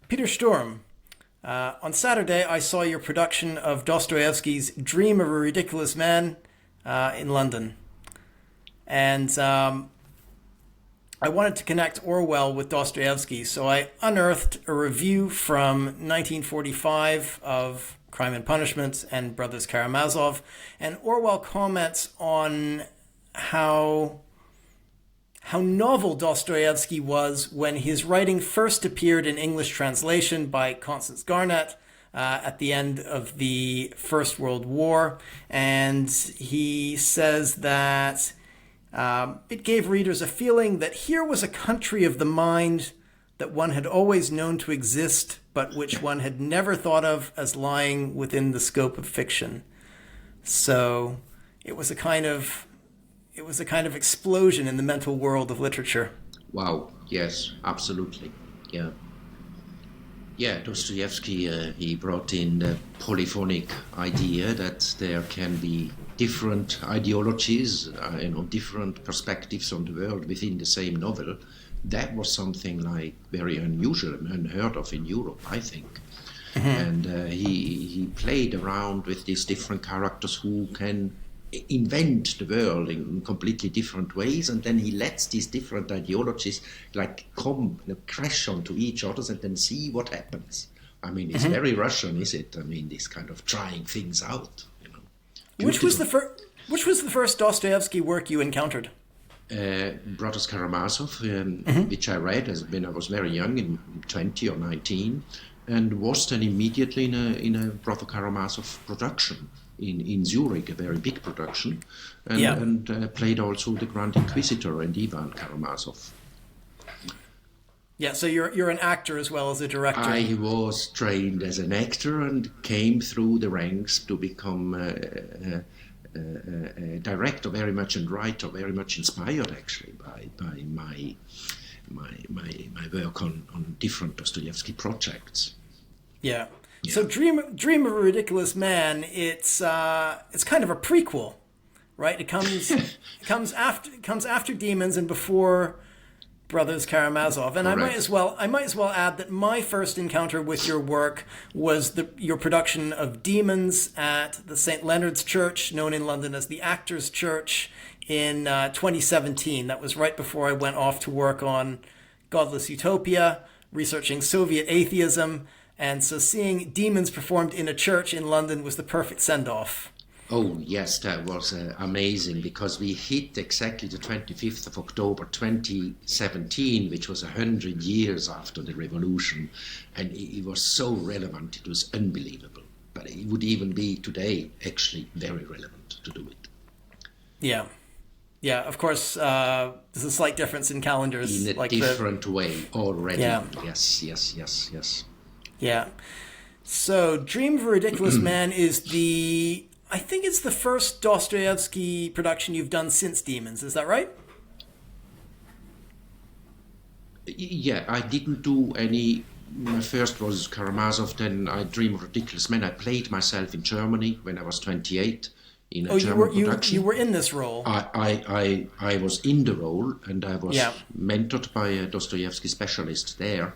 Peter Sturm, on Saturday I saw your production of Dostoevsky's Dream of a Ridiculous Man in London. And I wanted to connect Orwell with Dostoevsky, so I unearthed a review from 1945 of Crime and Punishment and Brothers Karamazov, and Orwell comments on how novel Dostoevsky was when his writing first appeared in English translation by Constance Garnett at the end of the First World War. And he says that it gave readers a feeling that here was a country of the mind that one had always known to exist, but which one had never thought of as lying within the scope of fiction. So it was a kind of explosion in the mental world of literature. Wow. Yes, absolutely. Yeah. Yeah, Dostoevsky, he brought in the polyphonic idea that there can be different ideologies, different perspectives on the world within the same novel. That was something like very unusual and unheard of in Europe, I think. Mm-hmm. And he played around with these different characters who can invent the world in completely different ways, and then he lets these different ideologies crash onto each other and then see what happens. I mean, it's very Russian, is it? I mean, this kind of trying things out. Which was the first Dostoevsky work you encountered? Brothers Karamazov, which I read when I was very young, in 20 or 19, and was then immediately in a Brother Karamazov production in Zurich, a very big production, and played also the Grand Inquisitor and Ivan Karamazov. Yeah, so you're an actor as well as a director. I was trained as an actor and came through the ranks to become a director, very much, and writer, very much inspired actually by my work on different Dostoevsky projects. Yeah. So Dream of a Ridiculous Man, it's kind of a prequel, right? It comes after Demons and before Brothers Karamazov. And correct. I might as well add that my first encounter with your work was your production of Demons at the St. Leonard's Church, known in London as the Actors' Church, in 2017. That was right before I went off to work on Godless Utopia, researching Soviet atheism. And so seeing Demons performed in a church in London was the perfect send-off. Oh, yes, that was amazing, because we hit exactly the 25th of October 2017, which was 100 years after the revolution. And it was so relevant, it was unbelievable. But it would even be today actually very relevant to do it. Yeah. Yeah, of course, there's a slight difference in calendars. In a different way already. Yeah. Yes. Yeah. So Dream of a Ridiculous Man is I think it's the first Dostoevsky production you've done since Demons. Is that right? Yeah, I didn't do any. My first was Karamazov, then I Dream of a Ridiculous Man. I played myself in Germany when I was 28 in a German production. You were in this role. I was in the role, and I was mentored by a Dostoevsky specialist there.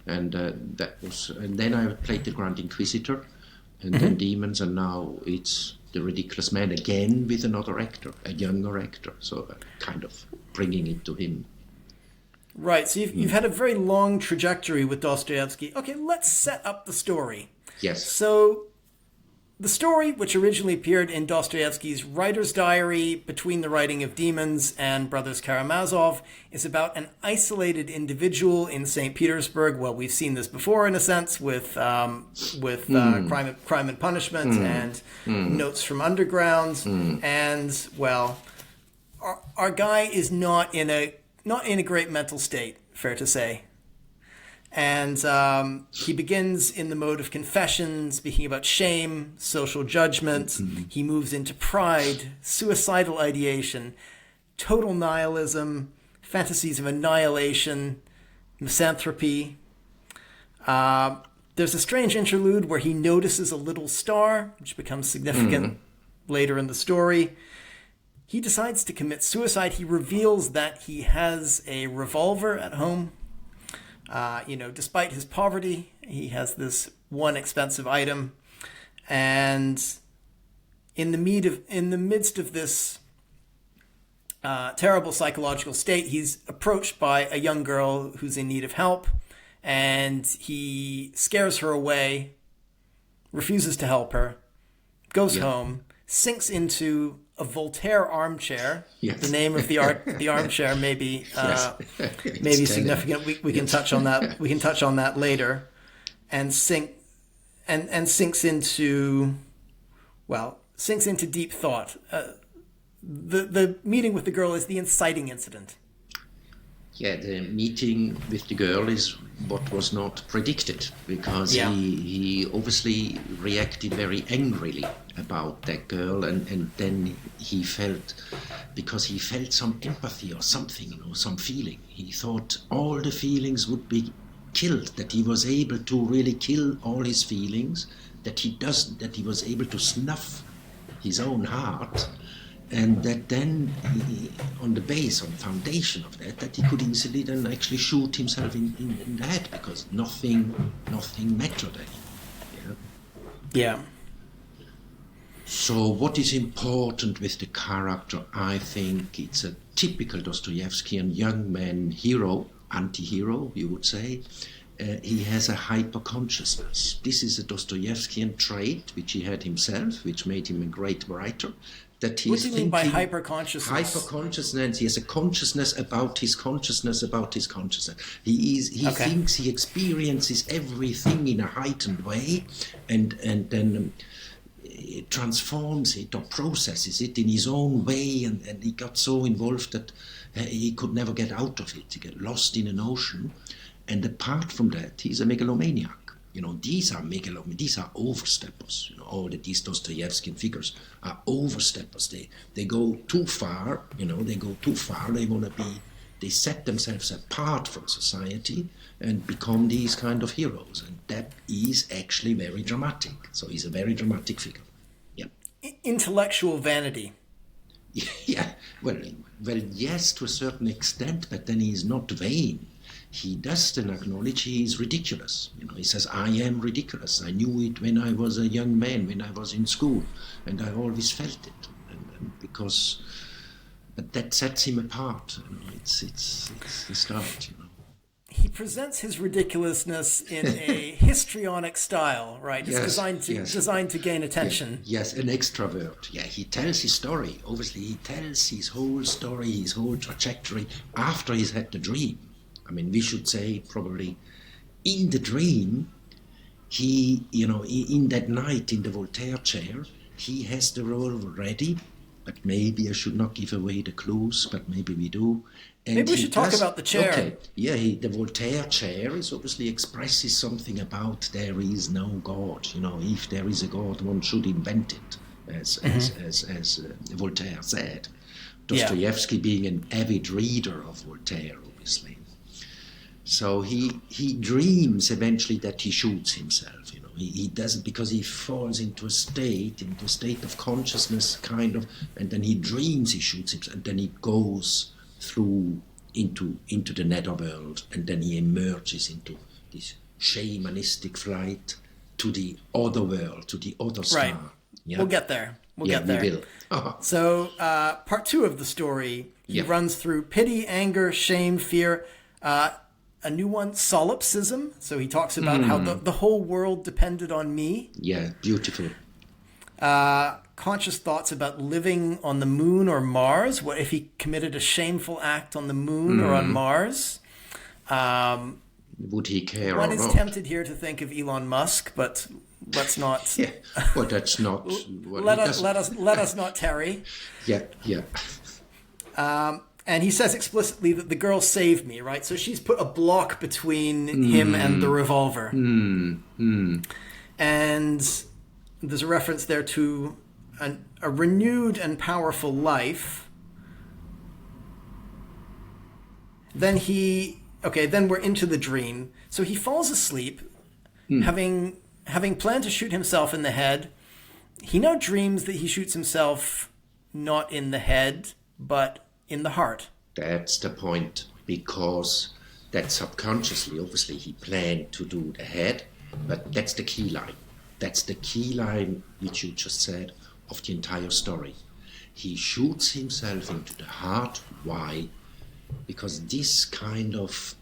And then I played the Grand Inquisitor, and then Demons, and now it's The Ridiculous Man again with another actor, a younger actor. So kind of bringing it to him. Right. So you've had a very long trajectory with Dostoevsky. Okay, let's set up the story. Yes. So the story, which originally appeared in Dostoevsky's writer's diary between the writing of Demons and Brothers Karamazov, is about an isolated individual in St. Petersburg. Well, we've seen this before in a sense with Crime and Punishment and Notes from Underground. And, well, our guy is not in a great mental state, fair to say. And he begins in the mode of confession, speaking about shame, social judgment. He moves into pride, suicidal ideation, total nihilism, fantasies of annihilation, misanthropy. There's a strange interlude where he notices a little star, which becomes significant later in the story. He decides to commit suicide. He reveals that he has a revolver at home. Despite his poverty, he has this one expensive item, and in the midst of this terrible psychological state, he's approached by a young girl who's in need of help, and he scares her away, refuses to help her, goes home, sinks into a Voltaire armchair. Yes. The name of the armchair may be maybe significant. We can touch on that. We can touch on that later, and sinks into deep thought. The meeting with the girl is the inciting incident. Yeah, the meeting with the girl is what was not predicted, because he obviously reacted very angrily about that girl, and then he felt some empathy or something, some feeling. He thought all the feelings would be killed, that he was able to really kill all his feelings, that he was able to snuff his own heart, and that then on the foundation of that he could easily then actually shoot himself in the head, because nothing mattered anymore. Yeah. So what is important with the character? I think it's a typical Dostoevskian young man hero, anti-hero, you would say. He has a hyper-consciousness. This is a Dostoevskian trait which he had himself, which made him a great writer. That he's what do you mean by hyper-consciousness? Hyper-consciousness. He has a consciousness about his consciousness about his consciousness. He thinks, he experiences everything in a heightened way, and then transforms it or processes it in his own way, and he got so involved that he could never get out of it. He got lost in an ocean, and apart from that, he's a megalomaniac. These are oversteppers. All these Dostoevskian figures are oversteppers. They go too far. They set themselves apart from society and become these kind of heroes, and that is actually very dramatic. So he's a very dramatic figure. Yeah. Intellectual vanity. Yeah. Well, yes, to a certain extent, but then he's not vain. He does then acknowledge he is ridiculous. He says, I am ridiculous. I knew it when I was a young man, when I was in school, and I always felt it. But that sets him apart. It's the start. He presents his ridiculousness in a histrionic style, right? It's designed to gain attention. Yes, an extrovert. Yeah, he tells his story. Obviously, he tells his whole story, his whole trajectory after he's had the dream. I mean, we should say probably in the dream, he, in that night in the Voltaire chair, he has the role ready, but maybe I should not give away the clues, but maybe we do. And maybe we should talk about the chair. Okay, yeah, the Voltaire chair is obviously expresses something about there is no God. If there is a God, one should invent it, as Voltaire said. Dostoevsky being an avid reader of Voltaire, obviously. So he dreams eventually that he shoots himself. He doesn't, because he falls into a state of consciousness, kind of, and then he dreams he shoots himself, and then he goes through into the netherworld, and then he emerges into this shamanistic flight to the other world, to the other star. Right. Yeah? We'll get there. We will. So part 2 of the story, he runs through pity, anger, shame, fear. A new one, solipsism. So he talks about how the whole world depended on me. Yeah, beautiful. Conscious thoughts about living on the moon or Mars. What if he committed a shameful act on the moon or on Mars? Would he care or not? One is tempted here to think of Elon Musk, but let's not. Yeah, well, that's not. Well, let us not tarry. Yeah. And he says explicitly that the girl saved me, right? So she's put a block between him and the revolver. And there's a reference there to a renewed and powerful life. Then we're into the dream. So he falls asleep, having planned to shoot himself in the head. He now dreams that he shoots himself not in the head, but in the heart. That's the point, because that subconsciously, obviously, he planned to do the head, but that's the key line. That's the key line, which you just said, of the entire story. He shoots himself into the heart. Why? Because this kind of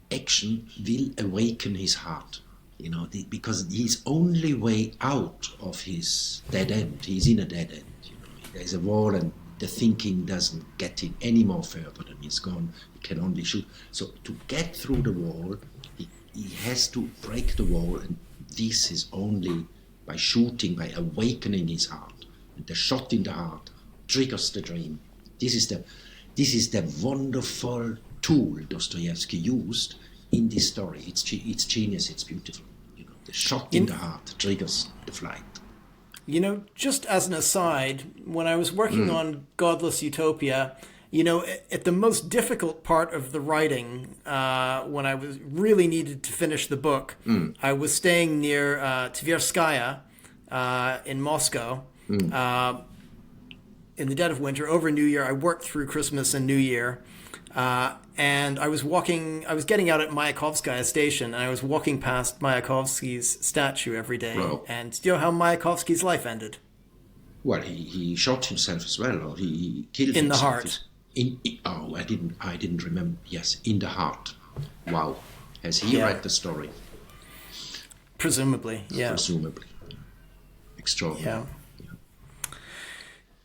action will awaken his heart. Because his only way out of his dead end, he's in a dead end. There's a wall and the thinking doesn't get in any more further than he's gone. He can only shoot. So to get through the wall, he has to break the wall, and this is only by shooting, by awakening his heart. And the shot in the heart triggers the dream. This is the wonderful tool Dostoevsky used in this story. It's genius, it's beautiful. The shot in the heart triggers the flight. Just as an aside, when I was working on Godless Utopia, at the most difficult part of the writing, when I was really needed to finish the book, I was staying near Tverskaya in Moscow. In the dead of winter, over New Year. I worked through Christmas and New Year. And I was getting out at Mayakovskaya station, and I was walking past Mayakovsky's statue every day. Wow. And do you know how Mayakovsky's life ended? Well, he shot himself as well, or he killed in himself. The heart. I didn't remember. Yes, in the heart. Wow. Has he read the story? Presumably, yeah. Presumably. Extraordinary.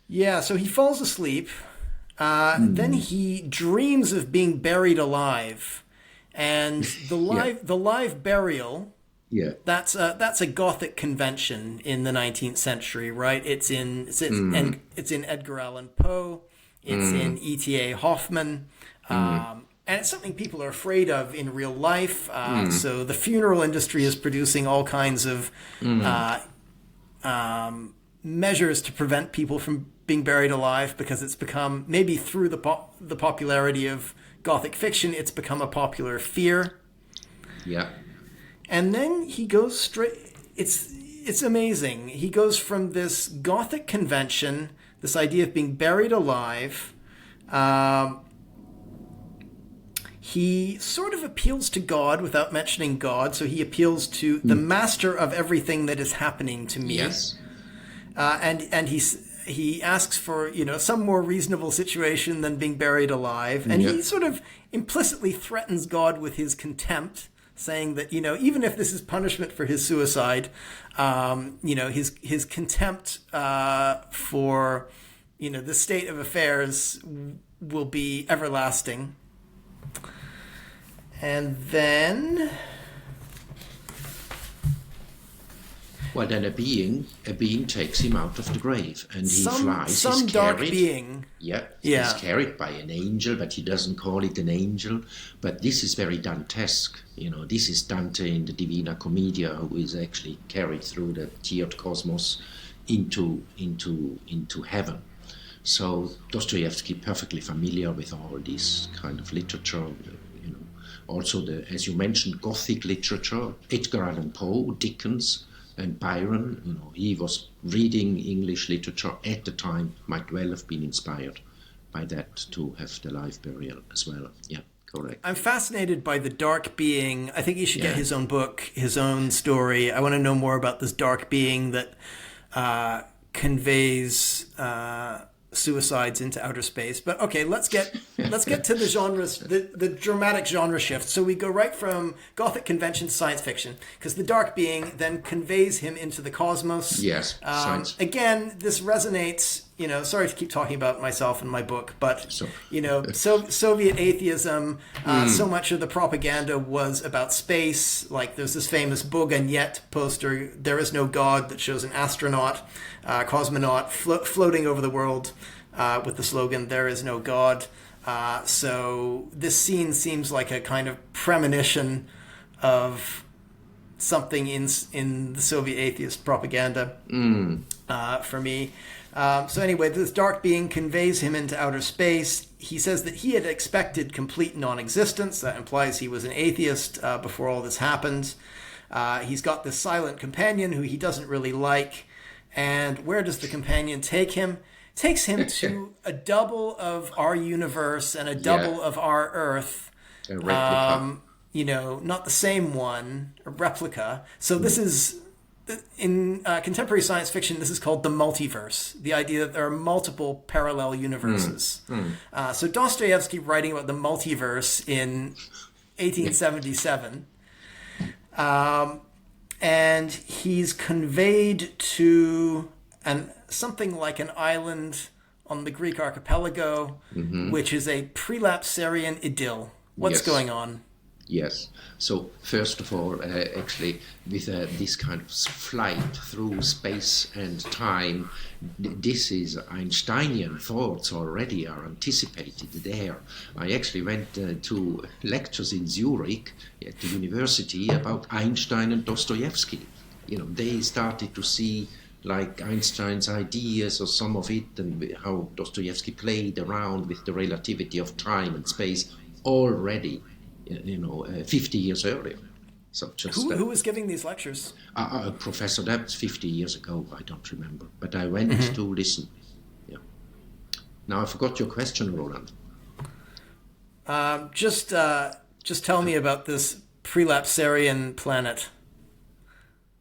Yeah, so he falls asleep. Then he dreams of being buried alive, and the live burial. Yeah, that's a Gothic convention in the 19th century, right? It's in Edgar Allan Poe. It's in E.T.A. Hoffman. And it's something people are afraid of in real life. So the funeral industry is producing all kinds of measures to prevent people from being buried alive, because it's become, maybe through the popularity of Gothic fiction, it's become a popular fear. Yeah. And then he goes straight. It's amazing. He goes from this Gothic convention, this idea of being buried alive. He sort of appeals to God without mentioning God. So he appeals to the master of everything that is happening to me. Yes. And he asks for, some more reasonable situation than being buried alive. And he sort of implicitly threatens God with his contempt, saying that, even if this is punishment for his suicide, his contempt for, the state of affairs will be everlasting. And then... Well, then a being takes him out of the grave, and he flies. Some he's dark carried, being. Yeah, he's carried by an angel, but he doesn't call it an angel. But this is very Dantesque. This is Dante in the Divina Commedia, who is actually carried through the tiered cosmos into heaven. So Dostoevsky, perfectly familiar with all this kind of literature. Also as you mentioned, Gothic literature, Edgar Allan Poe, Dickens, and Byron. He was reading English literature at the time, might well have been inspired by that to have the live burial as well. Yeah, correct. I'm fascinated by the dark being. I think he should get his own book, his own story. I want to know more about this dark being that conveys suicides into outer space. But okay, let's get to the genres, the dramatic genre shift. So we go right from Gothic convention to science fiction, because the dark being then conveys him into the cosmos. Yes, science. Again, this resonates. Sorry to keep talking about myself and my book, but Soviet atheism. So much of the propaganda was about space. Like there's this famous Boganyet poster, "There is no God," that shows an astronaut, cosmonaut floating over the world with the slogan, "There is no God." So this scene seems like a kind of premonition of something in the Soviet atheist propaganda for me. So anyway, this dark being conveys him into outer space. He says that he had expected complete non-existence. That implies he was an atheist before all this happened. He's got this silent companion who he doesn't really like. And where does the companion take him? takes him to a double of our universe and a Yeah, double of our Earth. a replica. Not the same one, a replica. So this is in contemporary science fiction. This is called the multiverse. The idea that there are multiple parallel universes. So Dostoevsky writing about the multiverse in 1877, and he's conveyed to something like an island on the Greek archipelago, which is a prelapsarian idyll. What's Yes. going on? Yes. So first of all, actually, with this kind of flight through space and time, this is Einsteinian thoughts already are anticipated there. I actually went to lectures in Zurich at the university about Einstein and Dostoevsky. They started to see like Einstein's ideas or some of it, and how Dostoevsky played around with the relativity of time and space already. 50 years earlier. So just Who was giving these lectures? Professor, that was 50 years ago, I don't remember. But I went to listen. Yeah. Now I forgot your question, Roland. Just tell me about this prelapsarian planet.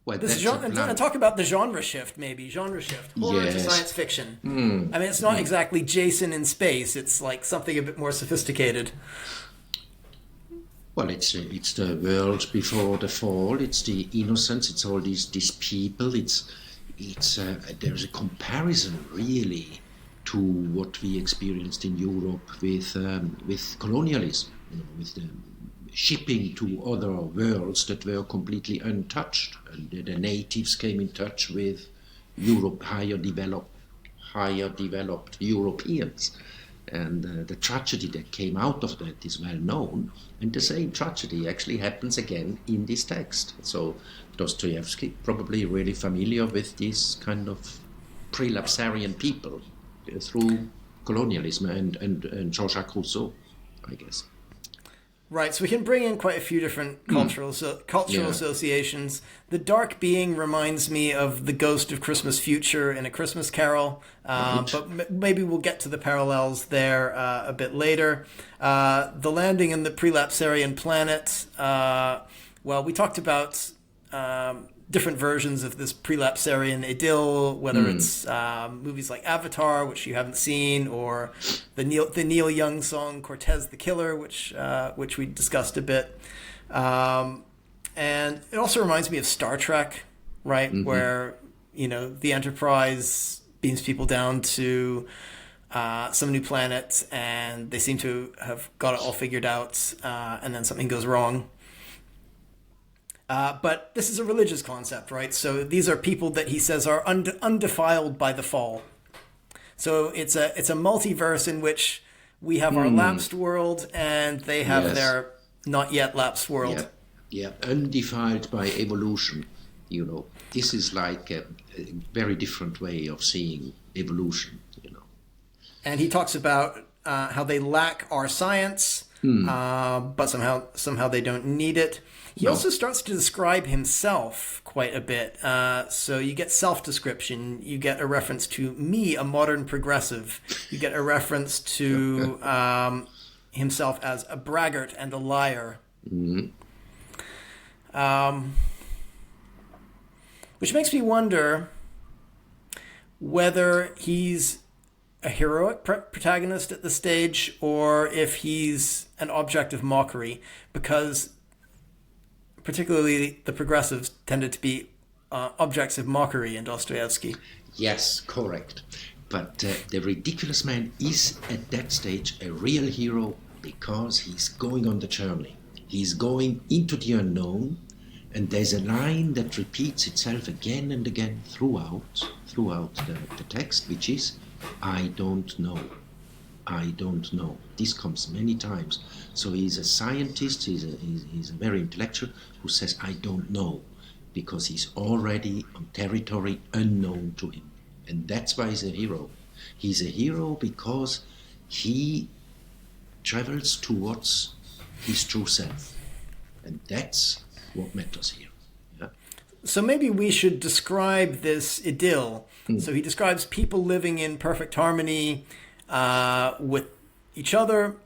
Well, This that's genre, a plan. and talk about the genre shift, maybe. Genre shift. Horror to Yes. science fiction. I mean, it's not exactly Jason in space. It's like something a bit more sophisticated. Well, it's the world before the fall. It's the innocence. It's all these people. There's a comparison really to what we experienced in Europe with colonialism, with the shipping to other worlds that were completely untouched, and the natives came in touch with Europe, higher developed Europeans. And the tragedy that came out of that is well known, and the same tragedy actually happens again in this text. So Dostoevsky probably really familiar with this kind of prelapsarian people through colonialism and Jean-Jacques Rousseau, I guess. Right, so we can bring in quite a few different cultural Yeah. associations. The dark being reminds me of the ghost of Christmas Future in A Christmas Carol, Right. but maybe we'll get to the parallels there a bit later. The landing in the prelapsarian planet. Well, we talked about different versions of this prelapsarian idyll, whether it's movies like Avatar, which you haven't seen, or the Neil Young song Cortez the Killer, which we discussed a bit. And it also reminds me of Star Trek, right? Where, the Enterprise beams people down to some new planet, and they seem to have got it all figured out, and then something goes wrong. But this is a religious concept, right? So these are people that he says are undefiled by the fall. So it's a multiverse in which we have our lapsed world and they have Yes. their not yet lapsed world. Yeah, undefiled by evolution. This is like a very different way of seeing evolution. And he talks about how they lack our science, but somehow they don't need it. He also starts to describe himself quite a bit. So you get self-description. You get a reference to me, a modern progressive. You get a reference to himself as a braggart and a liar. Which makes me wonder whether he's a heroic protagonist at this stage or if he's an object of mockery, because particularly the progressives tended to be objects of mockery in Dostoevsky. Yes, correct. But the ridiculous man is at that stage a real hero because he's going on the journey. He's going into the unknown, and there's a line that repeats itself again and again throughout the text, which is, I don't know. I don't know. This comes many times. So he's a scientist, he's a very intellectual who says, I don't know, because he's already on territory unknown to him. And that's why he's a hero. He's a hero because he travels towards his true self. And that's what matters here. Yeah? So maybe we should describe this idyll. So he describes people living in perfect harmony with each other,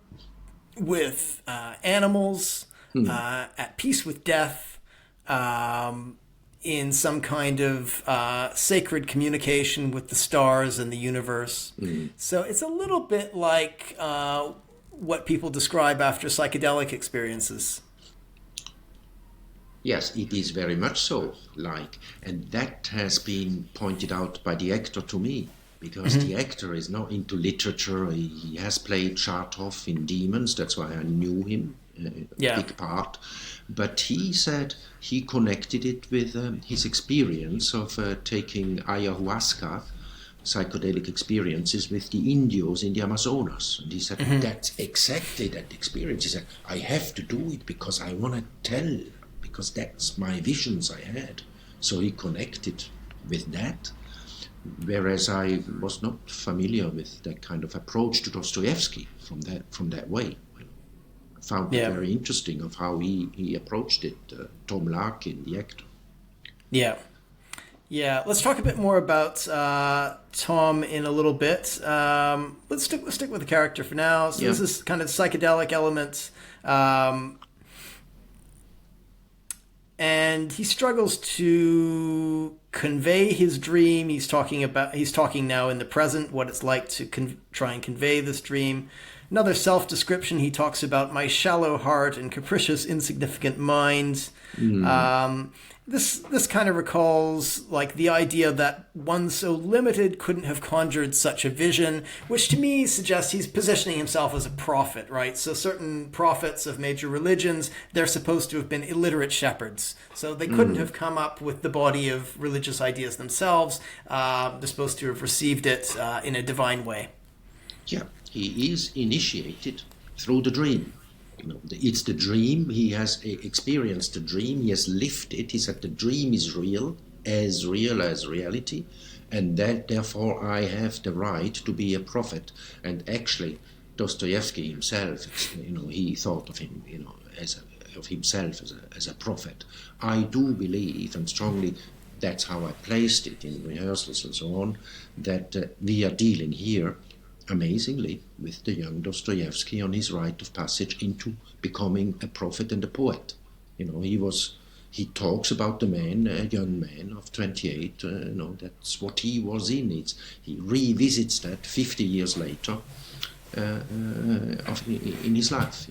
with animals, at peace with death, in some kind of sacred communication with the stars and the universe. So it's a little bit like what people describe after psychedelic experiences. Yes, it is very much so, and that has been pointed out by the actor to me, because the actor is not into literature. He has played Chartov in Demons, that's why I knew him, big part. But he said he connected it with his experience of taking ayahuasca, psychedelic experiences with the Indios in the Amazonas. And he said, that's exactly that experience. He said, I have to do it because I want to tell, because that's my visions I had. So he connected with that, whereas I was not familiar with that kind of approach to Dostoevsky from that way. I found it very interesting of how he approached it, Tom Larkin, the actor. Yeah, let's talk a bit more about Tom in a little bit. Let's stick with the character for now. So there's this kind of psychedelic element, and he struggles to convey his dream. He's talking now in the present, what it's like to try and convey this dream. Another self-description, he talks about my shallow heart and capricious, insignificant mind. This kind of recalls like the idea that one so limited couldn't have conjured such a vision, which to me suggests he's positioning himself as a prophet, right? So certain prophets of major religions, they're supposed to have been illiterate shepherds. So they couldn't have come up with the body of religious ideas themselves. They're supposed to have received it in a divine way. Yeah, he is initiated through the dream. It's the dream. He has experienced the dream. He has lived it. He said the dream is real as reality, and that therefore I have the right to be a prophet. And actually, Dostoevsky himself, he thought of him, of himself as a prophet. I do believe, and strongly, that's how I placed it in rehearsals and so on, that we are dealing here, amazingly, with the young Dostoevsky on his rite of passage into becoming a prophet and a poet. He talks about the man, a young man of 28, that's what he was in. He revisits that 50 years later in his life.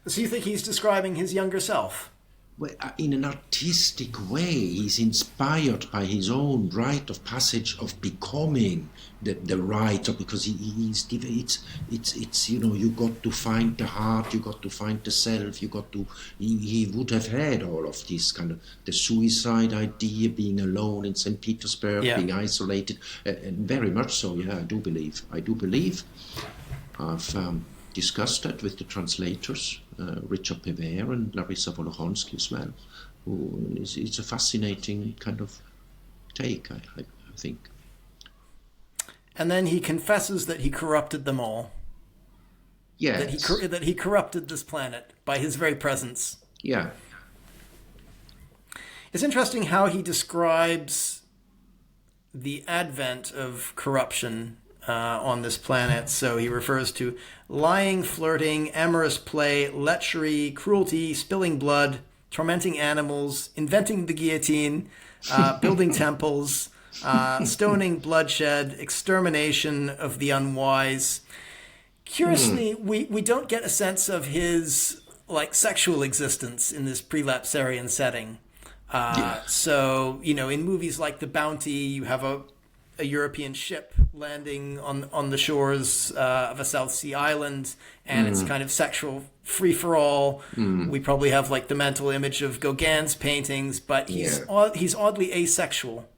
So you think he's describing his younger self? Well, in an artistic way, he's inspired by his own rite of passage of becoming the writer, because it's you got to find the heart, you got to find the self, he would have had all of this kind of the suicide idea, being alone in St. Petersburg, being isolated, and very much so. Yeah, I do believe. I've discussed that with the translators, Richard Pever and Larissa Wolochonsky as well. It's a fascinating kind of take, I think. And then he confesses that he corrupted them all. Yes. That he corrupted this planet by his very presence. Yeah. It's interesting how he describes the advent of corruption on this planet. So he refers to lying, flirting, amorous play, lechery, cruelty, spilling blood, tormenting animals, inventing the guillotine, building temples, stoning, bloodshed, extermination of the unwise. Curiously, we don't get a sense of his sexual existence in this prelapsarian setting. So, in movies like The Bounty, you have a European ship landing on the shores of a South Sea island, and it's kind of sexual free-for-all. We probably have the mental image of Gauguin's paintings, but he's oddly asexual.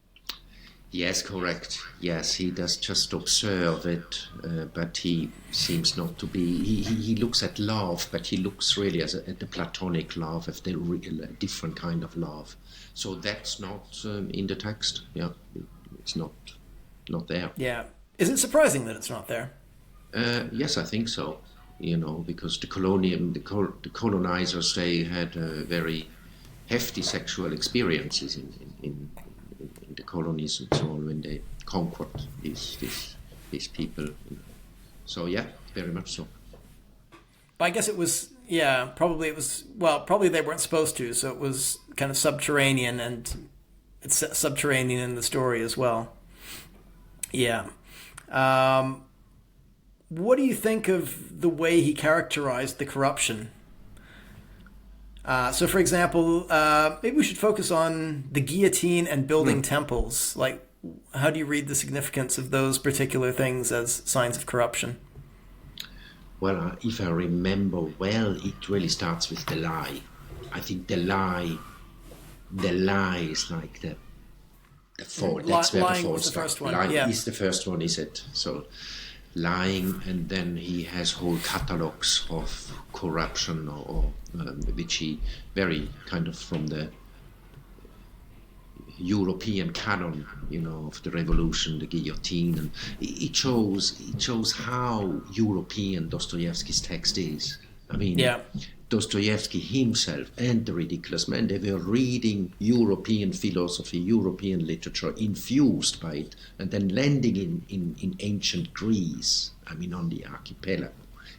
Yes, correct. Yes, he does just observe it, but he seems not to be. He looks at love, but he looks really at the platonic love, at the real, different kind of love. So that's not in the text. Yeah, it's not there. Yeah. Is it surprising that it's not there? Yes, I think so. Because the colonizers, they had a very hefty sexual experiences in the colonies and so on when they conquered these people. So yeah, very much so. But I guess it was, yeah, probably they weren't supposed to, so it was kind of subterranean, and it's subterranean in the story as well. Yeah. What do you think of the way he characterized the corruption? So, for example, maybe we should focus on the guillotine and building temples. Like, how do you read the significance of those particular things as signs of corruption? Well, if I remember well, it really starts with the lie. I think the lie is like the fault. That's where the fault was the first one. Lying Yeah. is the first one, is it? So lying, and then he has whole catalogs of corruption, or which he very kind of from the European canon, of the revolution, the guillotine, and it shows how European Dostoevsky's text is. I mean, Yeah. Dostoevsky himself and the Ridiculous Man, they were reading European philosophy, European literature, infused by it, and then landing in ancient Greece, I mean, on the archipelago,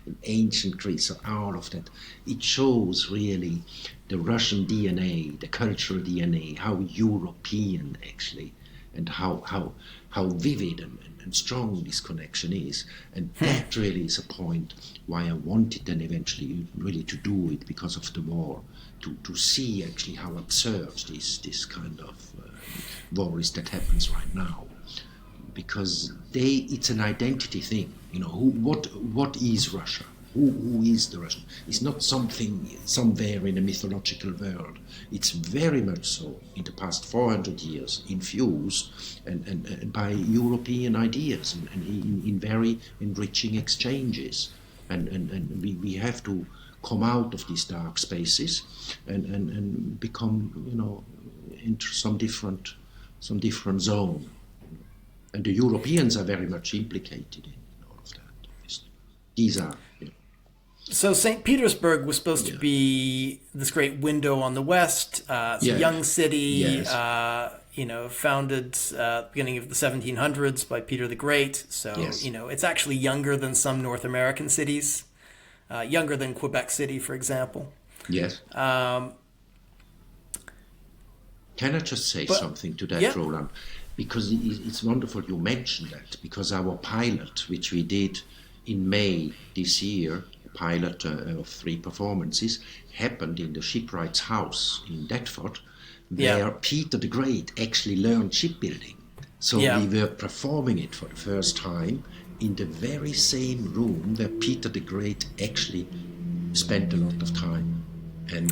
in ancient Greece. So all of that, it shows really the Russian DNA, the cultural DNA, how European actually, and how vivid and strong this connection is. And that really is a point why I wanted then eventually really to do it, because of the war, to see actually how absurd this kind of war is that happens right now. Because it's an identity thing, what is Russia? Who is the Russian? It's not something somewhere in a mythological world. It's very much so in the past 400 years infused and by European ideas and in very enriching exchanges. And we have to come out of these dark spaces and become, into some different zone. And the Europeans are very much implicated in all of that, obviously. These are, So St. Petersburg was supposed to be this great window on the West. It's a young city, Yes. founded beginning of the 1700s by Peter the Great. So, Yes. It's actually younger than some North American cities, younger than Quebec City, for example. Yes. Can I just say something to that, yeah. Roland? Because it's wonderful you mentioned that, because our pilot, which we did in May this year, pilot of 3 performances, happened in the shipwright's house in Deptford, where Peter the Great actually learned shipbuilding. So we were performing it for the first time in the very same room where Peter the Great actually spent a lot of time. And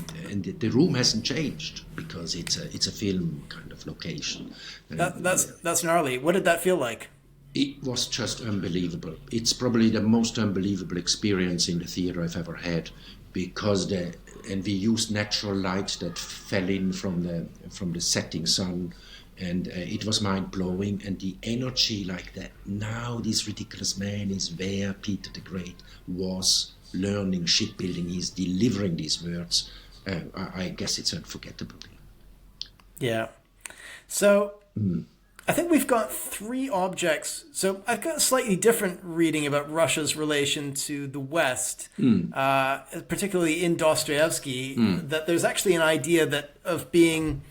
the room hasn't changed, because it's a film kind of location. That's gnarly. What did that feel like? It was just unbelievable. It's probably the most unbelievable experience in the theater I've ever had, because we used natural light that fell in from the setting sun, and it was mind blowing. And the energy, like that. Now this ridiculous man is where Peter the Great was learning shipbuilding. He's delivering these words. I guess it's unforgettable. Yeah. So. I think we've got 3 objects. So I've got a slightly different reading about Russia's relation to the West, particularly in Dostoevsky, that there's actually an idea of being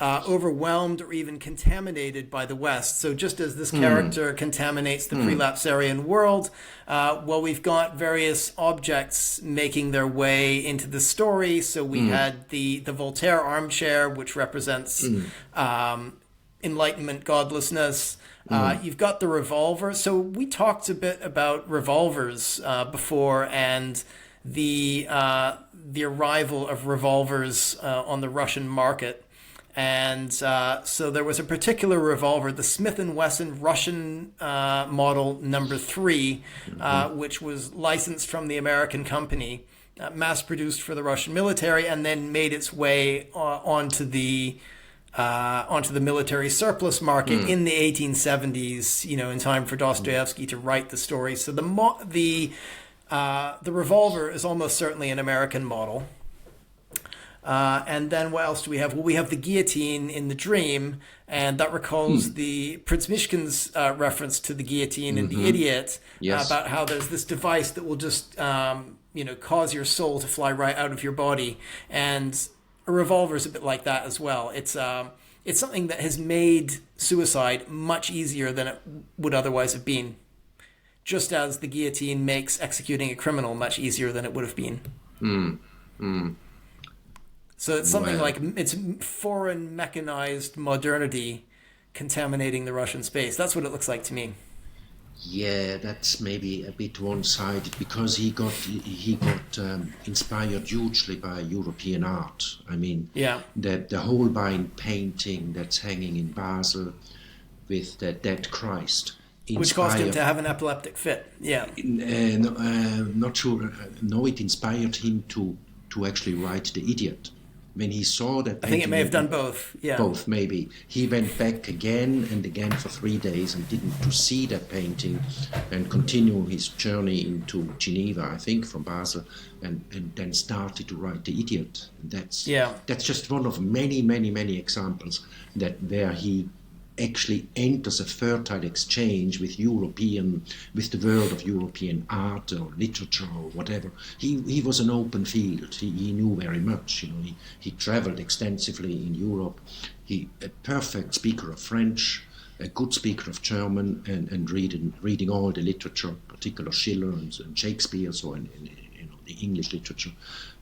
overwhelmed or even contaminated by the West. So just as this character contaminates the prelapsarian world, we've got various objects making their way into the story. So we had the Voltaire armchair, which represents Enlightenment godlessness. You've got the revolver. So we talked a bit about revolvers before, and the arrival of revolvers on the Russian market. And so there was a particular revolver, the Smith & Wesson Russian model number 3, which was licensed from the American company, mass-produced for the Russian military, and then made its way onto the military surplus market in the 1870s, in time for Dostoevsky to write the story. So the revolver is almost certainly an American model. And then what else do we have? Well, we have the guillotine in the dream, and that recalls the Prince Mishkin's reference to the guillotine in The Idiot, Yes. about how there's this device that will just cause your soul to fly right out of your body. And a revolver is a bit like that as well. It's something that has made suicide much easier than it would otherwise have been, just as the guillotine makes executing a criminal much easier than it would have been. So it's something like it's foreign mechanized modernity contaminating the Russian space. That's what it looks like to me. Yeah, that's maybe a bit one-sided because he got inspired hugely by European art. I mean, Yeah. the Holbein painting that's hanging in Basel with the Dead Christ, Which caused him to have an epileptic fit. Yeah. Not sure. No, it inspired him to actually write The Idiot. When he saw that I think it may have done both. Yeah. Both, maybe. He went back again and again for 3 days and didn't to see that painting and continue his journey into Geneva, I think, from Basel, and then started to write The Idiot. And that's just one of many, many, many examples where he actually enters a fertile exchange with the world of European art or literature or whatever. He was an open field. He knew very much. He traveled extensively in Europe. A perfect speaker of French, a good speaker of German, and reading all the literature, particularly Schiller and Shakespeare, so in the English literature.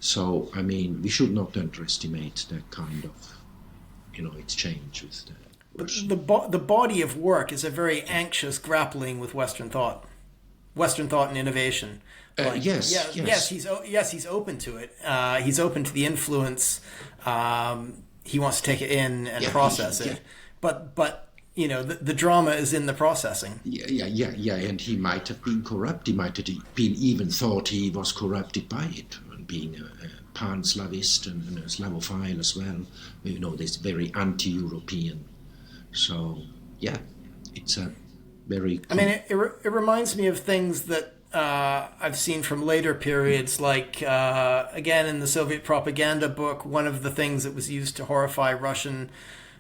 So I mean, we should not underestimate that kind of exchange with the The body of work is a very anxious grappling with Western thought and innovation. Yes. He's open to it. He's open to the influence. He wants to take it in and process it. But the drama is in the processing. Yeah. And he might have been corrupt. He might have been even thought he was corrupted by it, being a pan-Slavist and a Slavophile as well. This very anti-European. So, yeah, it's a very... I mean, it reminds me of things that I've seen from later periods, like, again, in the Soviet propaganda book, one of the things that was used to horrify Russian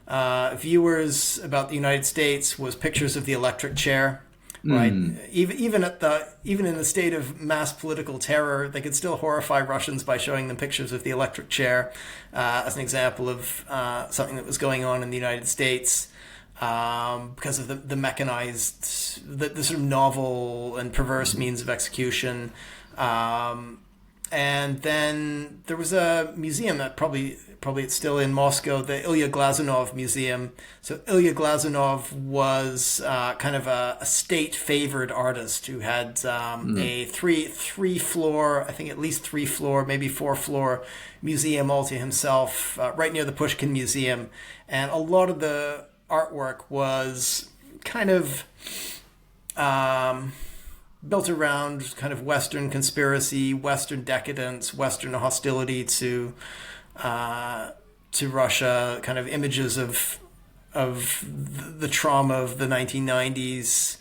viewers about the United States was pictures of the electric chair. Right, even in the state of mass political terror, they could still horrify Russians by showing them pictures of the electric chair as an example of something that was going on in the United States because of the mechanized, the sort of novel and perverse means of execution. And then there was a museum that probably it's still in Moscow, the Ilya Glazunov Museum. So Ilya Glazunov was kind of a state-favored artist who had a three-floor, I think at least 3-floor, maybe 4-floor museum all to himself, right near the Pushkin Museum. And a lot of the artwork was kind of... built around kind of Western conspiracy, Western decadence, Western hostility to Russia, kind of images of the trauma of the 1990s,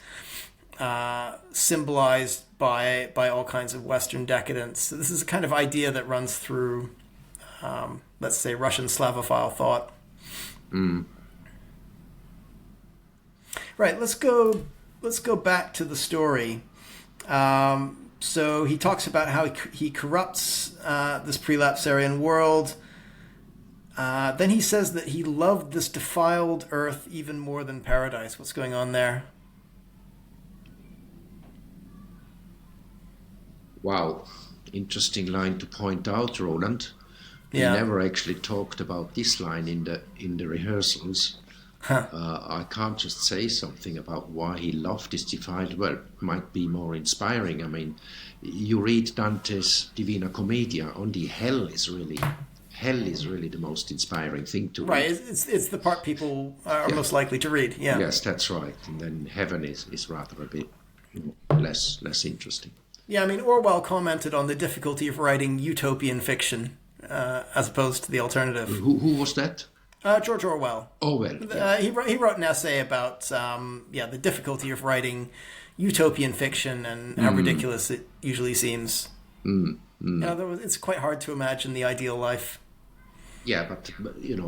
symbolized by all kinds of Western decadence. So this is a kind of idea that runs through, let's say, Russian Slavophile thought. Right. Let's go back to the story. So he talks about how he corrupts this prelapsarian world. Then he says that he loved this defiled earth even more than paradise. What's going on there? Wow. Interesting line to point out, Roland. Yeah. He never actually talked about this line in the rehearsals. I can't just say something about why he loved this defiled world. Might be more inspiring. I mean, you read Dante's Divina Commedia, only hell is really the most inspiring thing to read. Right, it's the part people are most likely to read. Yeah. Yes, that's right. And then heaven is rather a bit less interesting. Yeah, I mean, Orwell commented on the difficulty of writing utopian fiction as opposed to the alternative. Who was that? George Orwell. Orwell. Yeah. He wrote an essay about the difficulty of writing utopian fiction and how ridiculous it usually seems. It's quite hard to imagine the ideal life. Yeah, but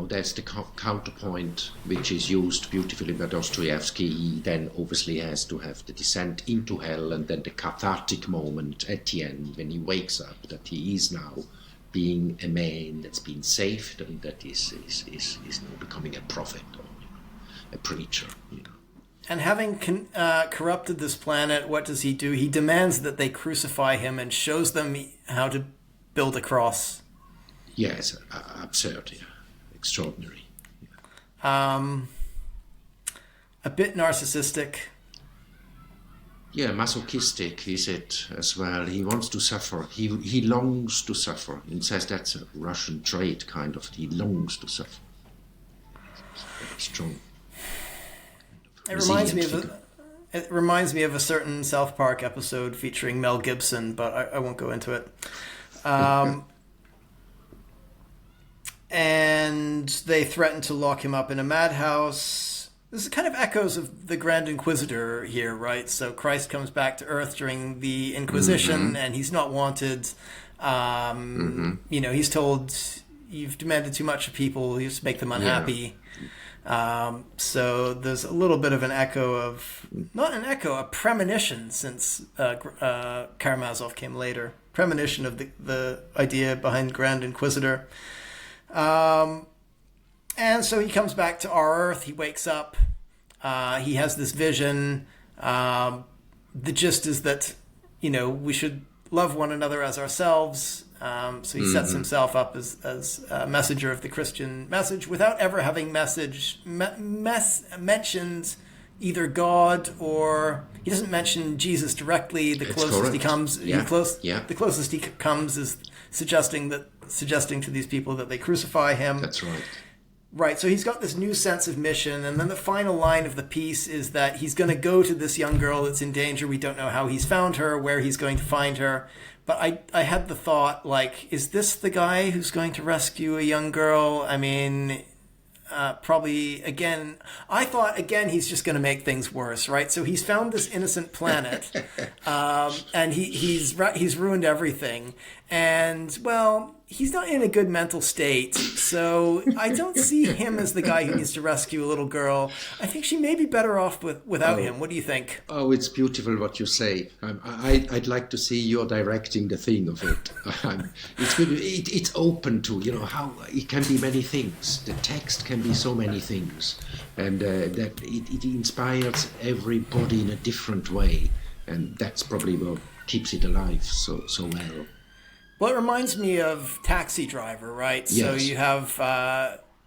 there's the counterpoint which is used beautifully by Dostoevsky. He then obviously has to have the descent into hell, and then the cathartic moment at the end when he wakes up that he is now being a man that's been saved, and that is now becoming a prophet or a preacher. And having corrupted this planet, what does he do? He demands that they crucify him and shows them how to build a cross. Yes, absurd, yeah. Extraordinary. A bit narcissistic. Yeah, masochistic is it as well. He wants to suffer. He longs to suffer. He says that's a Russian trait, kind of. He longs to suffer. Very strong. It reminds me of a certain South Park episode featuring Mel Gibson, but I won't go into it. And they threaten to lock him up in a madhouse. This is kind of echoes of the Grand Inquisitor here, right? So Christ comes back to Earth during the Inquisition, and he's not wanted. He's told, you've demanded too much of people, you have to make them unhappy. Yeah. So there's a little bit of an echo of, not an echo, a premonition, since Karamazov came later. Premonition of the idea behind Grand Inquisitor. And so he comes back to our Earth. He wakes up. He has this vision. The gist is that, we should love one another as ourselves. So he sets himself up as a messenger of the Christian message without ever having mentioned either God, or he doesn't mention Jesus directly. The closest he comes, the closest he comes is suggesting to these people that they crucify him. That's right. Right, so he's got this new sense of mission, and then the final line of the piece is that he's going to go to this young girl that's in danger. We don't know how he's found her, where he's going to find her. But I had the thought, is this the guy who's going to rescue a young girl? I mean, probably, again, I thought, he's just going to make things worse, right? So he's found this innocent planet, and he's ruined everything. And, well, he's not in a good mental state, so I don't see him as the guy who needs to rescue a little girl. I think she may be better off without him. What do you think? Oh, it's beautiful what you say. I'd like to see you're directing the thing of it. It's good. It's open to, how it can be many things. The text can be so many things, and that it inspires everybody in a different way, and that's probably what keeps it alive so well. Well, it reminds me of Taxi Driver, right? Yes. So you have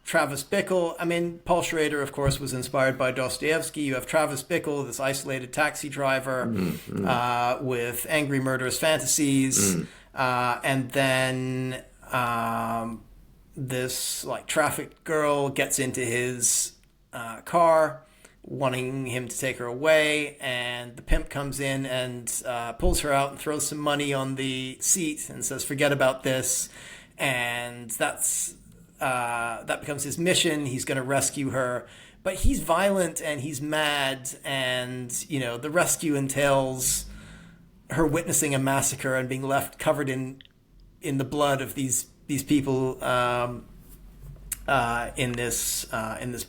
Travis Bickle. I mean, Paul Schrader, of course, was inspired by Dostoevsky. You have Travis Bickle, this isolated taxi driver with angry, murderous fantasies. And then this trafficked girl gets into his car, wanting him to take her away, and the pimp comes in and pulls her out and throws some money on the seat and says, forget about this. And that becomes his mission. He's going to rescue her, but he's violent and he's mad, and the rescue entails her witnessing a massacre and being left covered in the blood of these people in this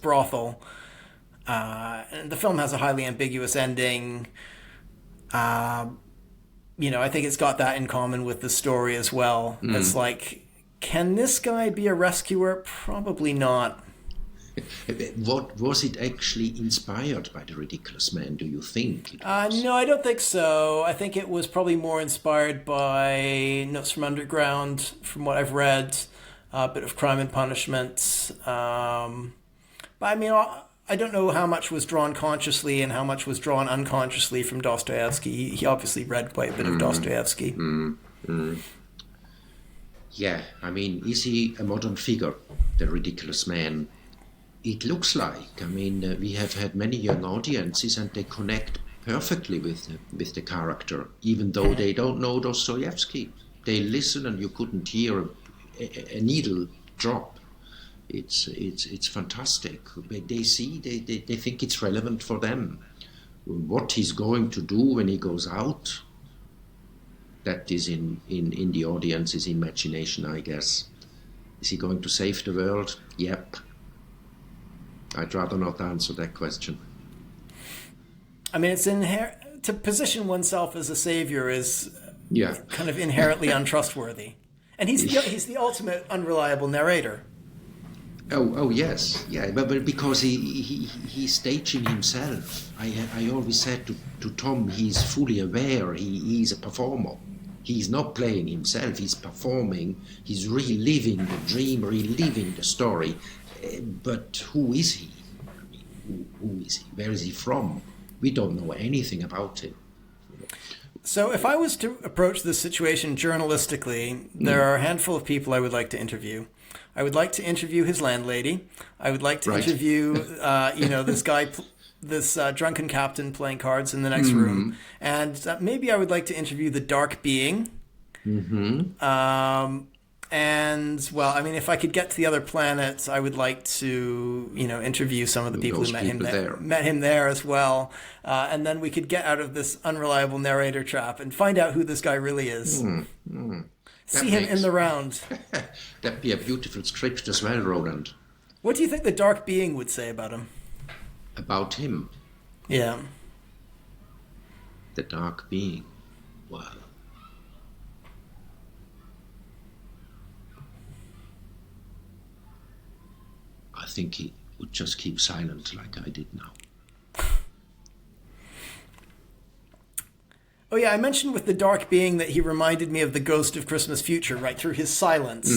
brothel. And the film has a highly ambiguous ending. I think it's got that in common with the story as well. It's can this guy be a rescuer? Probably not. What was it actually inspired by The Ridiculous Man, do you think? No, I don't think so. I think it was probably more inspired by Notes from Underground, from what I've read, a bit of Crime and Punishment. But I mean, I don't know how much was drawn consciously and how much was drawn unconsciously from Dostoevsky. He obviously read quite a bit of Dostoevsky. Yeah, I mean, is he a modern figure, The Ridiculous Man? It looks like. I mean, we have had many young audiences and they connect perfectly with the character, even though they don't know Dostoevsky. They listen and you couldn't hear a needle drop. It's fantastic. They see, they think it's relevant for them. What he's going to do when he goes out, that is in the audience's imagination, I guess. Is he going to save the world? Yep. I'd rather not answer that question. I mean, it's to position oneself as a savior is Yeah. kind of inherently untrustworthy. And he's the ultimate unreliable narrator. Oh yes, yeah, but because he's staging himself. I always said to Tom, he's fully aware he's a performer. He's not playing himself, he's performing, he's reliving the dream, reliving the story. But who is he? I mean, who is he? Where is he from? We don't know anything about him. So if I was to approach this situation journalistically, there are a handful of people I would like to interview. I would like to interview his landlady. I would like to interview, this guy, this drunken captain playing cards in the next room. And maybe I would like to interview the dark being. And, well, I mean, if I could get to the other planets, I would like to, interview some of the people who met him there as well. And then we could get out of this unreliable narrator trap and find out who this guy really is. See him in the round. That'd be a beautiful script as well, Roland. What do you think the dark being would say about him? About him? Yeah. The dark being. Well. I think he would just keep silent like I did now. Oh, yeah, I mentioned with the dark being that he reminded me of the ghost of Christmas Future, right, through his silence.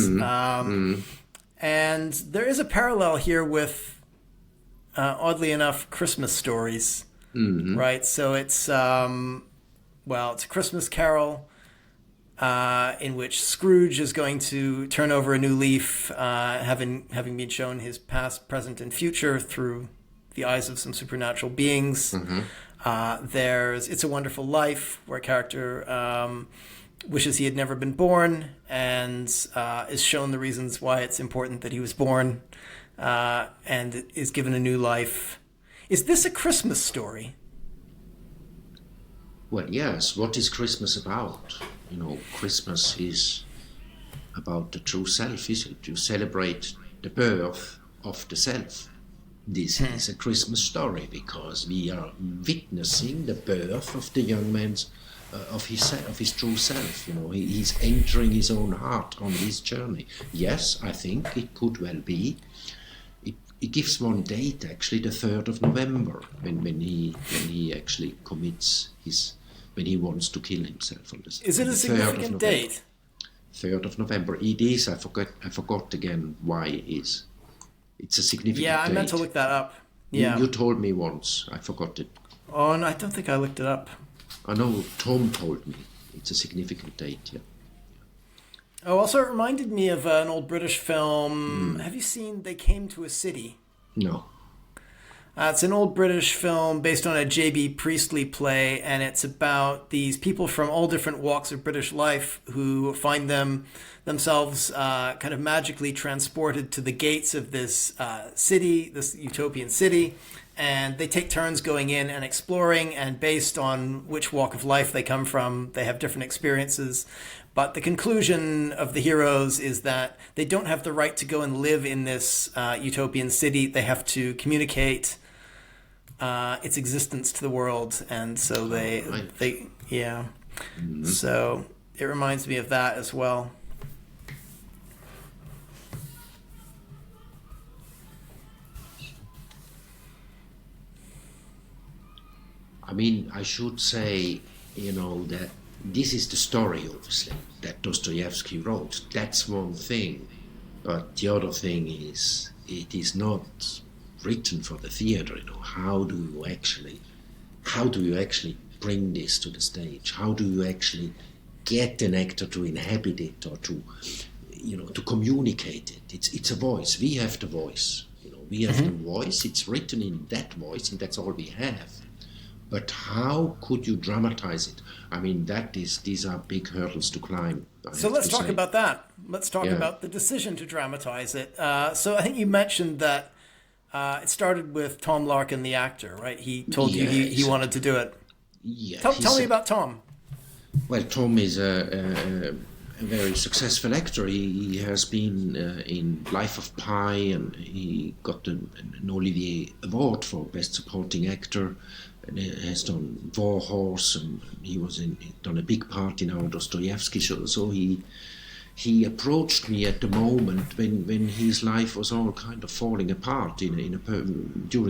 And there is a parallel here with, oddly enough, Christmas stories, right? So it's, it's a Christmas carol in which Scrooge is going to turn over a new leaf, having been shown his past, present, and future through the eyes of some supernatural beings. There's It's a Wonderful Life, where a character wishes he had never been born and is shown the reasons why it's important that he was born and is given a new life. Is this a Christmas story? Well, yes. What is Christmas about? Christmas is about the true self, is it? You celebrate the birth of the self. This is a Christmas story because we are witnessing the birth of the young man's, of his true self. He's entering his own heart on his journey. Yes, I think it could well be. It gives one date, actually, the 3rd of November, when he actually commits when he wants to kill himself. Is it a significant date? 3rd of November. It is. I forgot again why it is. It's a significant date. Yeah, I meant to look that up. Yeah. You told me once. I forgot it. Oh, no, I don't think I looked it up. I know Tom told me. It's a significant date, yeah. Oh, also it reminded me of an old British film. Have you seen They Came to a City? No. It's an old British film based on a J.B. Priestley play, and it's about these people from all different walks of British life who find themselves kind of magically transported to the gates of this city, this utopian city, and they take turns going in and exploring, and based on which walk of life they come from, they have different experiences. But the conclusion of the heroes is that they don't have the right to go and live in this utopian city. They have to communicate its existence to the world, and so they So it reminds me of that as well. I mean, I should say, that this is the story, obviously, that Dostoevsky wrote. That's one thing. But the other thing is, it is not written for the theater. How do you actually bring this to the stage? How do you actually get an actor to inhabit it or to communicate it? It's a voice. We have the voice. We have the voice. It's written in that voice, and that's all we have. But how could you dramatize it? I mean, these are big hurdles to climb. So let's talk about that. Let's talk about the decision to dramatize it. So I think you mentioned that it started with Tom Larkin, the actor, right? He told you he wanted to do it. Yeah. Tell me about Tom. Well, Tom is a a very successful actor. He has been in Life of Pi, and he got an Olivier Award for Best Supporting Actor. And he has done War Horse, and he done a big part in our Dostoevsky show. So he approached me at the moment when his life was all kind of falling apart during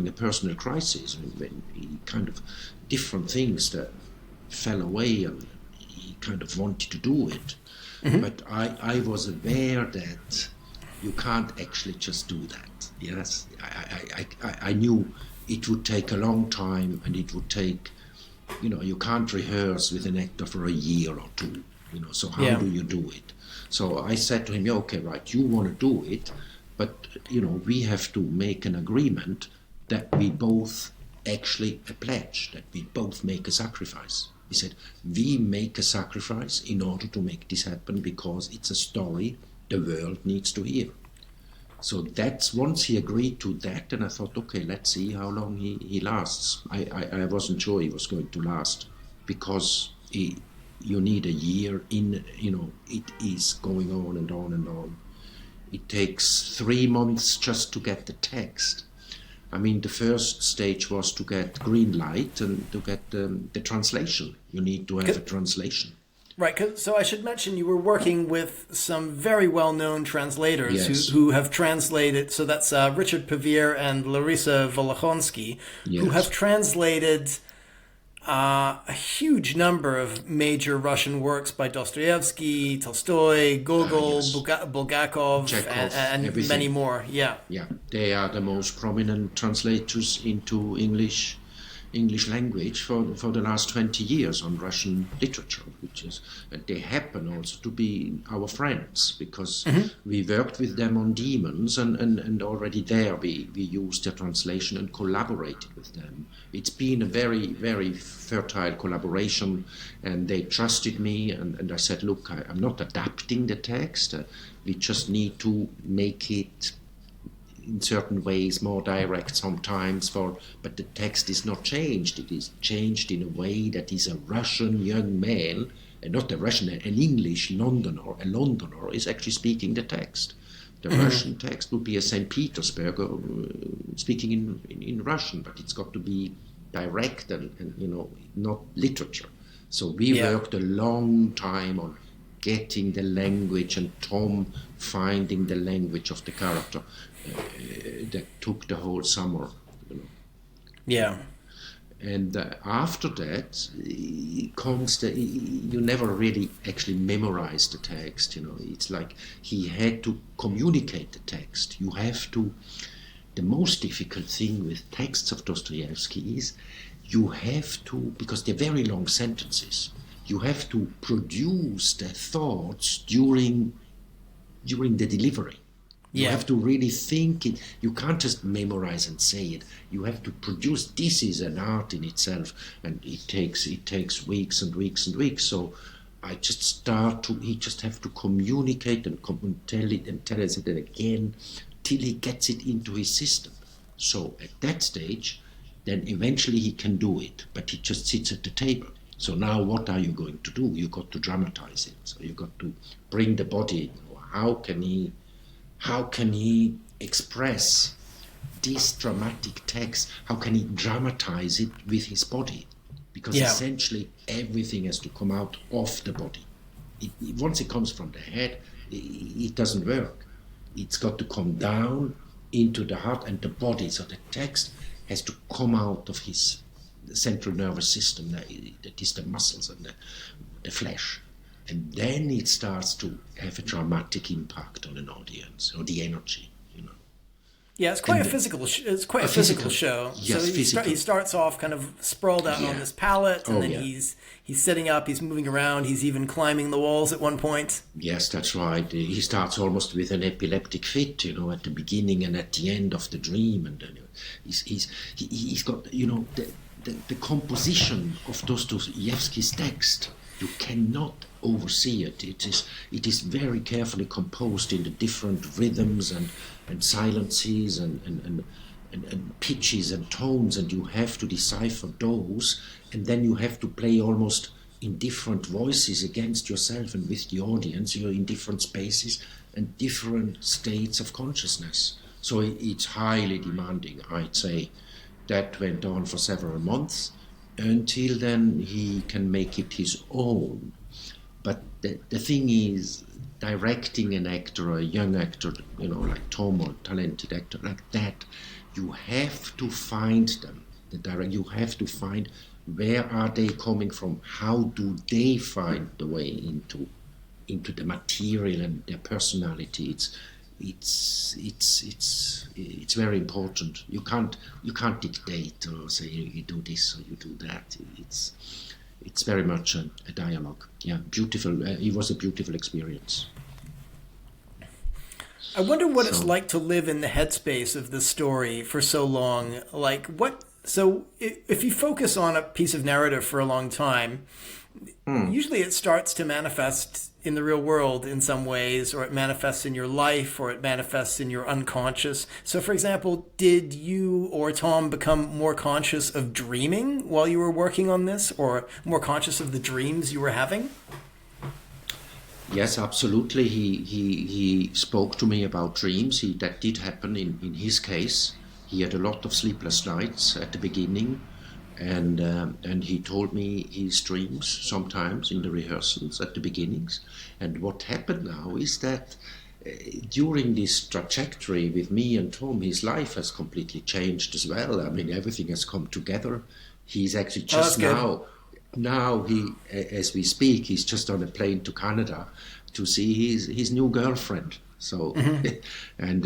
a personal crisis, when he kind of different things that fell away, and he kind of wanted to do it. Mm-hmm. But I was aware that you can't actually just do that. Yes, I knew it would take a long time, and it would take, you can't rehearse with an actor for a year or two, so how do you do it? So I said to him, yeah, okay, right, you want to do it, but, we have to make an agreement that we both actually pledge, that we both make a sacrifice. He said, we make a sacrifice in order to make this happen because it's a story the world needs to hear. So that's once he agreed to that, and I thought, okay, let's see how long he lasts. I wasn't sure he was going to last because you need a year in, it is going on and on and on. It takes 3 months just to get the text. I mean, the first stage was to get green light and to get the translation. You need to have a translation. Right, so I should mention you were working with some very well-known translators who have translated, so that's Richard Pevere and Larisa Volokhonsky, who have translated a huge number of major Russian works by Dostoevsky, Tolstoy, Gogol, Bulgakov, Chekhov, and many more. Yeah, they are the most prominent translators into English language for the last 20 years on Russian literature, they happen also to be our friends because we worked with them on Demons, and already there we used their translation and collaborated with them. It's been a very, very fertile collaboration, and they trusted me, and I said, look, I'm not adapting the text, we just need to make it in certain ways more direct sometimes, but the text is not changed. It is changed in a way that is a Russian young man, and not a Russian, an English Londoner. A Londoner is actually speaking the text. The Russian text would be a St. Petersburger speaking in Russian, but it's got to be direct and not literature. So we worked a long time on getting the language, and Tom finding the language of the character. That took the whole summer. Yeah. And after that comes you never really actually memorize the text. It's like he had to communicate the text. You have to. The most difficult thing with texts of Dostoevsky is you have to, because they're very long sentences, you have to produce the thoughts during the delivery. You have to really think it. You can't just memorize and say it. You have to produce. This is an art in itself, and it takes weeks and weeks and weeks. So I just he just have to communicate and tell us it again till he gets it into his system. So at that stage, then eventually he can do it, but he just sits at the table. So now what are you going to do? You got to dramatize it. So you got to bring the body. How can he express this dramatic text? How can he dramatize it with his body? Because essentially everything has to come out of the body. Once it comes from the head, it doesn't work. It's got to come down into the heart and the body. So the text has to come out of his central nervous system, that is the muscles and the flesh. And then it starts to have a dramatic impact on an audience, or the energy, Yeah, it's quite a physical. It's quite a physical show. Yes, so he starts off kind of sprawled out on this pallet, and then he's sitting up, he's moving around, he's even climbing the walls at one point. Yes, that's right. He starts almost with an epileptic fit, at the beginning and at the end of the dream, and he's got the composition of Dostoevsky's text. You cannot oversee it. It is very carefully composed in the different rhythms and silences and pitches and tones, and you have to decipher those, and then you have to play almost in different voices against yourself and with the audience. You're in different spaces and different states of consciousness. So it's highly demanding, I'd say. That went on for several months until then he can make it his own. But the thing is, directing an actor, a young actor, like Tom, or talented actor like that, you have to find them. You have to find where are they coming from, how do they find the way into the material and their personality. It's very important. You can't dictate or say you do this or you do that. It's very much a dialogue. Yeah, beautiful. It was a beautiful experience. I wonder what it's like to live in the headspace of the story for so long. So if you focus on a piece of narrative for a long time, usually it starts to manifest in the real world in some ways, or it manifests in your life, or it manifests in your unconscious. So, for example, did you or Tom become more conscious of dreaming while you were working on this, or more conscious of the dreams you were having? Yes, absolutely. He spoke to me about dreams. That did happen in his case. He had a lot of sleepless nights at the beginning, and he told me his dreams sometimes in the rehearsals at the beginnings. And what happened now is that during this trajectory with me and Tom, his life has completely changed as well. I mean, everything has come together. He's actually just now he, as we speak, he's just on a plane to Canada to see his new girlfriend. So, and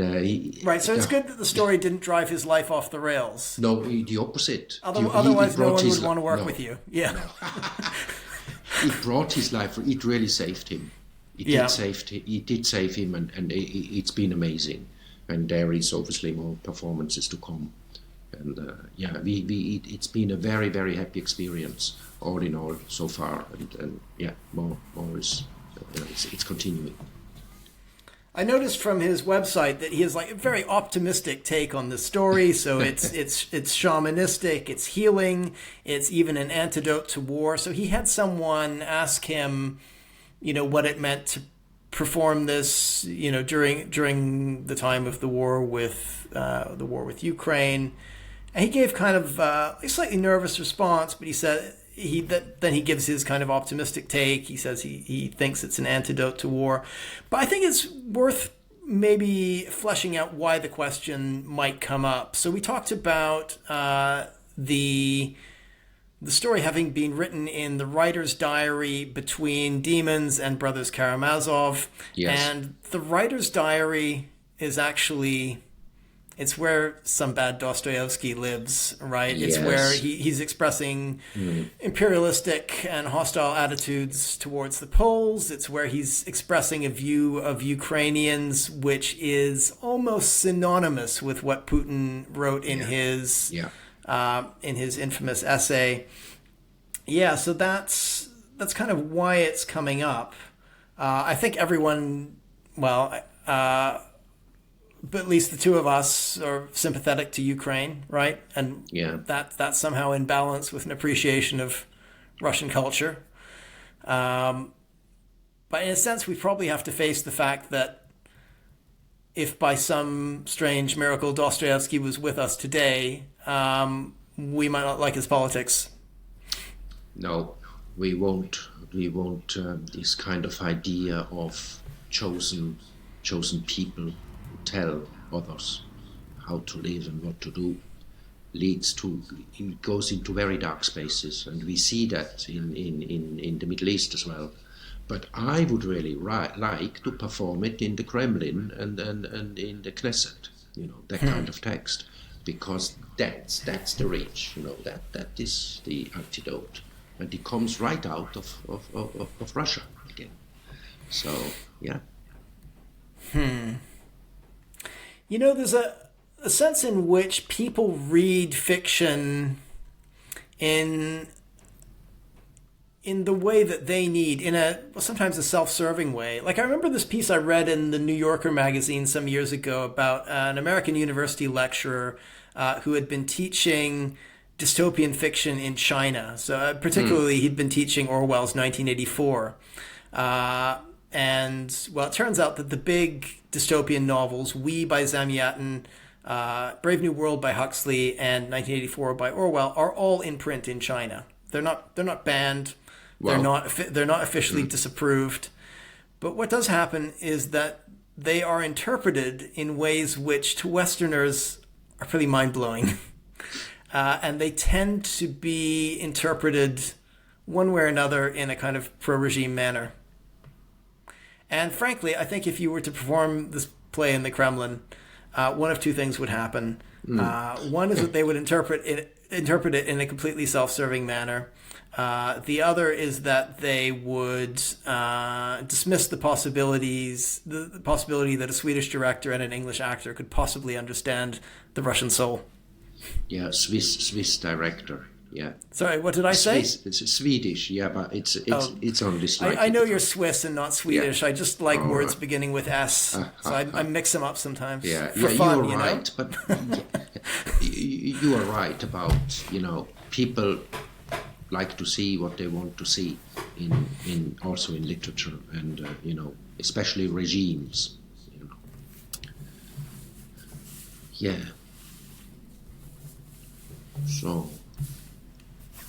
right. So it's good that the story didn't drive his life off the rails. No, the opposite. Otherwise, no one would want to work with you. Yeah. No. It brought his life. It really saved him. It did save him, and it's been amazing. And there is obviously more performances to come. And it's been a very, very happy experience, all in all, so far. And more is it's continuing. I noticed from his website that he has like a very optimistic take on the story. So it's shamanistic, it's healing, it's even an antidote to war. So he had someone ask him, what it meant to perform this, during the time of the war with Ukraine. And he gave kind of a slightly nervous response, but he said then he gives his kind of optimistic take. He says he thinks it's an antidote to war. But I think it's worth maybe fleshing out why the question might come up. So we talked about the story having been written in the writer's diary between Demons and Brothers Karamazov. Yes. And the writer's diary is actually... it's where some bad Dostoevsky lives, right? It's where he's expressing imperialistic and hostile attitudes towards the Poles. It's where he's expressing a view of Ukrainians, which is almost synonymous with what Putin wrote in his infamous essay. Yeah, so that's kind of why it's coming up. I think everyone, but at least the two of us are sympathetic to Ukraine, right? And that's somehow in balance with an appreciation of Russian culture. But in a sense, we probably have to face the fact that if by some strange miracle Dostoevsky was with us today, we might not like his politics. No, we won't. This kind of idea of chosen people tell others how to live and what to do it goes into very dark spaces, and we see that in the Middle East as well. But I would really like to perform it in the Kremlin and in the Knesset, that kind of text, because that's the reach, that is the antidote, and it comes right out of Russia again. So there's a sense in which people read fiction in the way that they need, sometimes a self-serving way. Like I remember this piece I read in the New Yorker magazine some years ago about an American university lecturer who had been teaching dystopian fiction in China. So particularly he'd been teaching Orwell's 1984. And, well, it turns out that the big dystopian novels, We by Zamyatin, Brave New World by Huxley, and 1984 by Orwell, are all in print in China. They're not banned. Wow. They're not officially disapproved. But what does happen is that they are interpreted in ways which to Westerners are pretty mind-blowing. And they tend to be interpreted one way or another in a kind of pro-regime manner. And frankly, I think if you were to perform this play in the Kremlin, one of two things would happen. One is that they would interpret it in a completely self-serving manner. The other is that they would dismiss the possibility that a Swedish director and an English actor could possibly understand the Russian soul. Yeah, Swiss director. Yeah. Sorry, what did I say? It's Swedish, yeah, but it's only slightly. I know you're Swiss and not Swedish. Yeah. I just like words beginning with S, so I mix them up sometimes. Yeah, for fun, you're right, but you are right about people like to see what they want to see in also in literature and especially regimes. Yeah. So.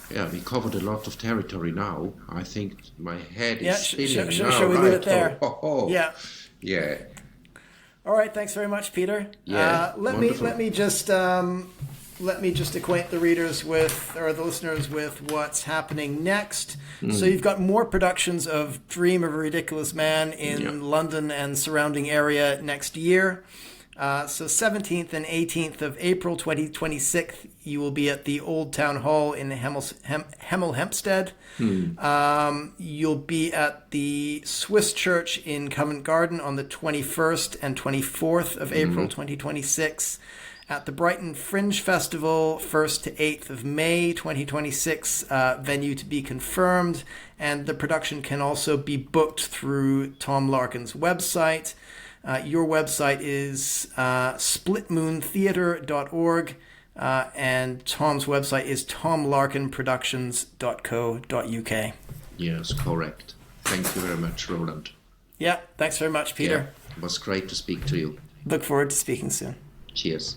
Yeah, we covered a lot of territory now. I think my head is spinning now. Shall we leave it there? Yeah. Yeah. All right. Thanks very much, Peter. Yeah. Let me just acquaint the readers or the listeners with what's happening next. So you've got more productions of Dream of a Ridiculous Man in London and surrounding area next year. So 17th and 18th of April 2026, you will be at the Old Town Hall in Hemel Hempstead. You'll be at the Swiss Church in Covent Garden on the 21st and 24th of April 2026. At the Brighton Fringe Festival, 1st to 8th of May 2026, venue to be confirmed. And the production can also be booked through Tom Larkin's website. Your website is splitmoontheatre.org, and Tom's website is tomlarkinproductions.co.uk. Yes, correct. Thank you very much, Roland. Yeah, thanks very much, Peter. Yeah, it was great to speak to you. Look forward to speaking soon. Cheers.